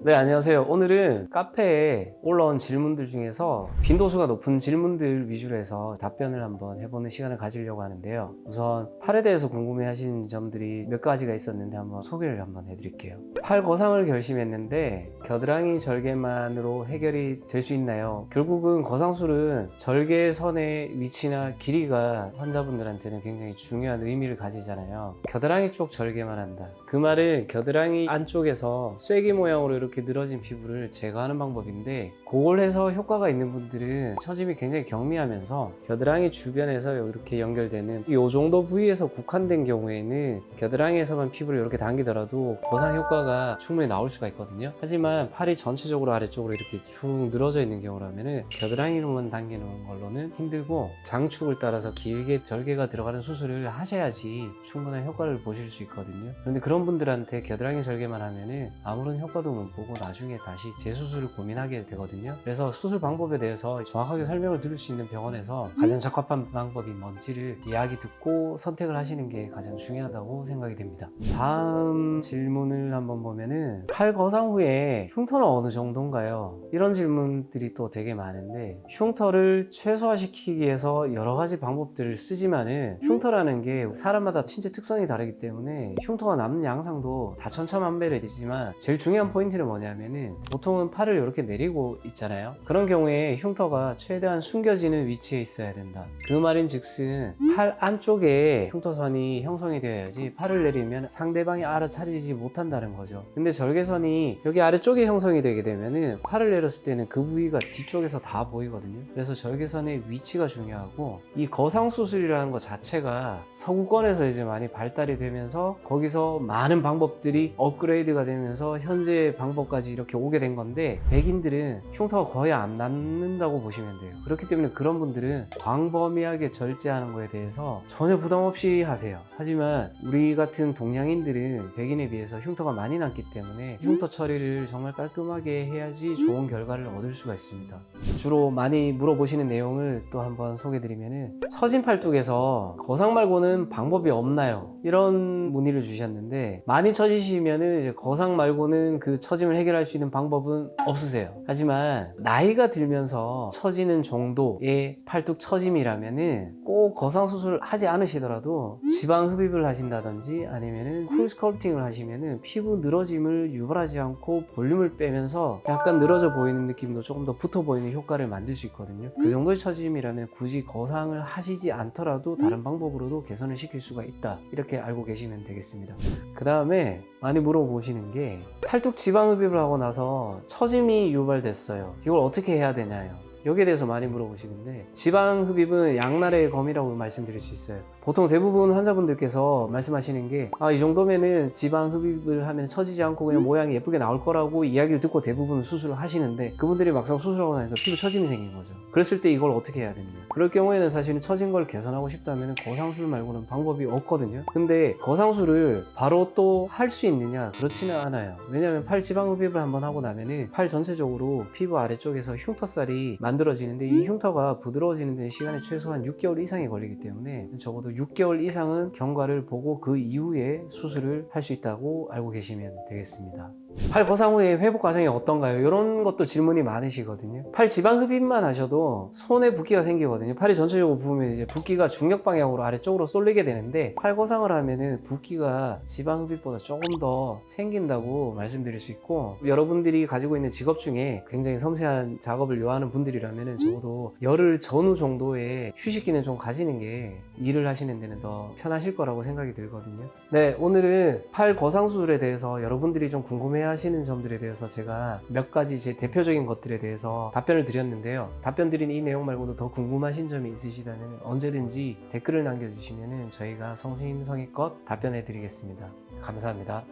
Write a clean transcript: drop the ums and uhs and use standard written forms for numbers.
네, 안녕하세요. 오늘은 카페에 올라온 질문들 중에서 빈도수가 높은 질문들 위주로 해서 답변을 한번 해보는 시간을 가지려고 하는데요. 우선 팔에 대해서 궁금해하신 점들이 몇 가지가 있었는데 한번 소개를 한번 해드릴게요. 팔 거상을 결심했는데 겨드랑이 절개만으로 해결이 될 수 있나요? 결국은 거상술은 절개선의 위치나 길이가 환자분들한테는 굉장히 중요한 의미를 가지잖아요. 겨드랑이 쪽 절개만 한다. 그 말은 겨드랑이 안쪽에서 쐐기 모양으로 이렇게 늘어진 피부를 제거하는 방법인데, 그걸 해서 효과가 있는 분들은 처짐이 굉장히 경미하면서 겨드랑이 주변에서 이렇게 연결되는 이 정도 부위에서 국한된 경우에는 겨드랑이에서만 피부를 이렇게 당기더라도 거상 효과가 충분히 나올 수가 있거든요. 하지만 팔이 전체적으로 아래쪽으로 이렇게 쭉 늘어져 있는 경우라면은 겨드랑이로만 당기는 걸로는 힘들고 장축을 따라서 길게 절개가 들어가는 수술을 하셔야지 충분한 효과를 보실 수 있거든요. 그런데 그런 분들한테 겨드랑이 절개만 하면은 아무런 효과도 못 보고 나중에 다시 재수술을 고민하게 되거든요. 그래서 수술 방법에 대해서 정확하게 설명을 들을 수 있는 병원에서 가장 적합한 방법이 뭔지를 이야기 듣고 선택을 하시는 게 가장 중요하다고 생각이 됩니다. 다음 질문을 한번 보면은 팔 거상 후에 흉터는 어느 정도인가요? 이런 질문들이 또 되게 많은데, 흉터를 최소화시키기 위해서 여러 가지 방법들을 쓰지만은 흉터라는 게 사람마다 신체 특성이 다르기 때문에 흉터가 남는 양상도 다 천차만별이지만 제일 중요한 포인트는 뭐냐면은, 보통은 팔을 이렇게 내리고 있잖아요. 그런 경우에 흉터가 최대한 숨겨지는 위치에 있어야 된다. 그 말인즉슨 팔 안쪽에 흉터선이 형성이 되어야지 팔을 내리면 상대방이 알아차리지 못한다는 거죠. 근데 절개선이 여기 아래쪽에 형성이 되게 되면은 팔을 내렸을 때는 그 부위가 뒤쪽에서 다 보이거든요. 그래서 절개선의 위치가 중요하고, 이 거상수술이라는 것 자체가 서구권에서 이제 많이 발달이 되면서 거기서 많은 방법들이 업그레이드가 되면서 현재 방법까지 이렇게 오게 된 건데, 백인들은 흉터가 거의 안 남는다고 보시면 돼요. 그렇기 때문에 그런 분들은 광범위하게 절제하는 거에 대해서 전혀 부담 없이 하세요. 하지만 우리 같은 동양인들은 백인에 비해서 흉터가 많이 남기 때문에 흉터 처리를 정말 깔끔하게 해야지 좋은 결과를 얻을 수가 있습니다. 주로 많이 물어보시는 내용을 또 한번 소개드리면은, 처진 팔뚝에서 거상 말고는 방법이 없나요? 이런 문의를 주셨는데, 많이 처지시면은 이제 거상 말고는 그 처짐을 해결할 수 있는 방법은 없으세요. 하지만 나이가 들면서 처지는 정도의 팔뚝 처짐이라면은 꼭 거상 수술을 하지 않으시더라도 지방 흡입을 하신다든지 아니면은 쿨 스컬프팅을 하시면은 피부 늘어짐을 유발하지 않고 볼륨을 빼면서 약간 늘어져 보이는 느낌도 조금 더 붙어 보이는 효과를 만들 수 있거든요. 그 정도의 처짐이라면 굳이 거상을 하시지 않더라도 다른 방법으로도 개선을 시킬 수가 있다, 이렇게 알고 계시면 되겠습니다. 그 다음에 많이 물어보시는 게, 팔뚝 지방 흡입을 하고 나서 처짐이 유발됐어요. 이걸 어떻게 해야 되냐요. 여기에 대해서 많이 물어보시는데, 지방 흡입은 양날의 검이라고 말씀드릴 수 있어요. 보통 대부분 환자분들께서 말씀하시는 게, 이 정도면은 지방 흡입을 하면 처지지 않고 그냥 모양이 예쁘게 나올 거라고 이야기를 듣고 대부분 수술을 하시는데, 그분들이 막상 수술하고 나니까 피부 처짐이 생긴 거죠. 그랬을 때 이걸 어떻게 해야 됩니까? 그럴 경우에는 사실은 처진 걸 개선하고 싶다면 거상술 말고는 방법이 없거든요. 근데 거상술을 바로 또 할 수 있느냐? 그렇지는 않아요. 왜냐하면 팔 지방 흡입을 한번 하고 나면은 팔 전체적으로 피부 아래쪽에서 흉터살이 만들어지는데, 이 흉터가 부드러워지는 데는 시간이 최소한 6개월 이상이 걸리기 때문에 적어도 6개월 이상은 경과를 보고 그 이후에 수술을 할 수 있다고 알고 계시면 되겠습니다. 팔 거상 후에 회복 과정이 어떤가요? 이런 것도 질문이 많으시거든요. 팔 지방 흡입만 하셔도 손에 붓기가 생기거든요. 팔이 전체적으로 부으면 이제 붓기가 중력 방향으로 아래쪽으로 쏠리게 되는데, 팔 거상을 하면은 붓기가 지방 흡입보다 조금 더 생긴다고 말씀드릴 수 있고, 여러분들이 가지고 있는 직업 중에 굉장히 섬세한 작업을 요하는 분들이라면은 적어도 열흘 전후 정도의 휴식기는 좀 가지는 게 일을 하시는 데는 더 편하실 거라고 생각이 들거든요. 네, 오늘은 팔 거상술에 대해서 여러분들이 좀 궁금해 하시는 점들에 대해서 제가 몇 가지 제 대표적인 것들에 대해서 답변을 드렸는데요. 답변 드린 이 내용 말고도 더 궁금하신 점이 있으시다면 언제든지 댓글을 남겨주시면 저희가 성심성의껏 답변해 드리겠습니다. 감사합니다.